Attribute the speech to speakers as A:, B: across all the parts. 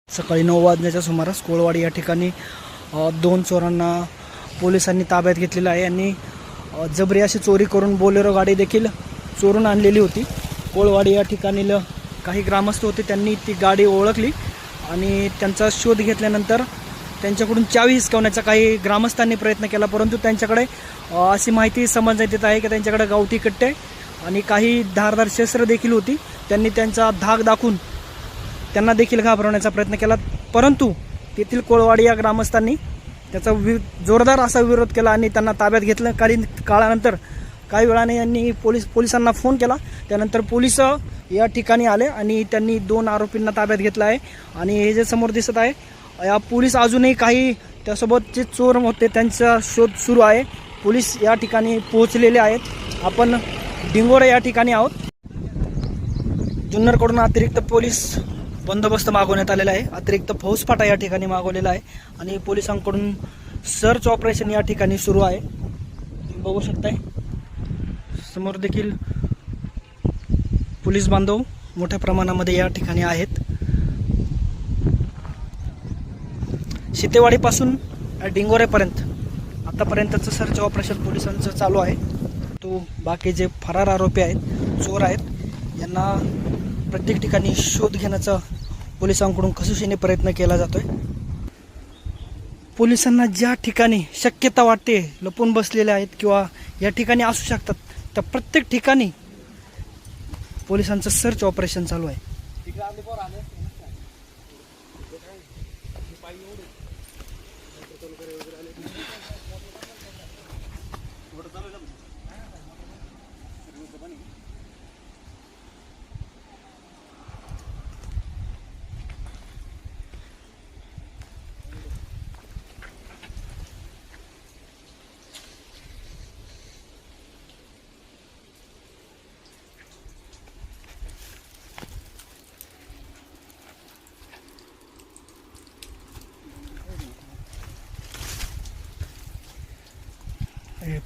A: सकाळी 9 वाजण्याच्या सुमारास कोळवाडी या ठिकाणी दोन चोरांना पोलिसांनी ताब्यात घेतलेलं आहे आणि जबरी अशी चोरी करून बोलेरो गाडी देखील चोरून आणलेली होती। कोळवाडी या ठिकाणी काही ग्रामस्थ होते, त्यांनी ती गाडी ओळखली आणि त्यांचा शोध घेतल्यानंतर त्यांच्याकडून चावी हिसकवण्याचा काही ग्रामस्थांनी प्रयत्न केला, परंतु त्यांच्याकडे अशी माहिती समजण्यात येत आहे की त्यांच्याकडे गावठी कट्टे आणि काही धारदार शस्त्र देखील होती। त्यांनी त्यांचा धाक दाखवून त्यांना देखील घाबरवण्याचा प्रयत्न केला, परंतु तेथील कोळवाडी या ग्रामस्थांनी त्याचा जोरदार असा विरोध केला आणि त्यांना ताब्यात घेतलं। काळानंतर काही वेळाने यांनी पोलिसांना फोन केला, त्यानंतर पोलीस या ठिकाणी आले आणि त्यांनी दोन आरोपींना ताब्यात घेतलं आहे। आणि हे जे समोर दिसत आहे या पोलीस अजूनही काही त्यासोबत जे चोर होते त्यांचा शोध सुरू आहे। पोलीस या ठिकाणी पोहोचलेले आहेत। आपण डिंगोरे या ठिकाणी आहोत। जुन्नरकडून अतिरिक्त पोलीस बंदोबस्त मागवण्यात आलेला आहे, अतिरिक्त फौजफाटा या ठिकाणी मागवलेला आहे आणि पोलिसांकडून सर्च ऑपरेशन या ठिकाणी सुरू आहे। बघू शकताय समोर देखील पोलीस बांधव मोठ्या प्रमाणामध्ये या ठिकाणी आहेत। शितेवाडीपासून डिंगोरेपर्यंत आतापर्यंतचं सर्च ऑपरेशन पोलिसांचं चालू आहे। तो बाकी जे फरार आरोपी आहेत, चोर आहेत, यांना प्रत्येक ठिकाणी शोध घेण्याचा पोलिसांकडून कसूशीने प्रयत्न केला जातोय। पोलिसांना ज्या ठिकाणी शक्यता वाटते लपून बसलेले आहेत किंवा या ठिकाणी असू शकतात, त्या प्रत्येक ठिकाणी पोलिसांचं सर्च ऑपरेशन चालू आहे।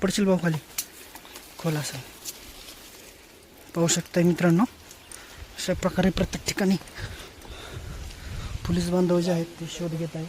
A: पडशील भाऊ खाली खोल असं पाहू शकता मित्रांनो। अशा प्रकारे प्रत्येक ठिकाणी पोलीस बांधव जे आहेत ते शोध घेत आहेत।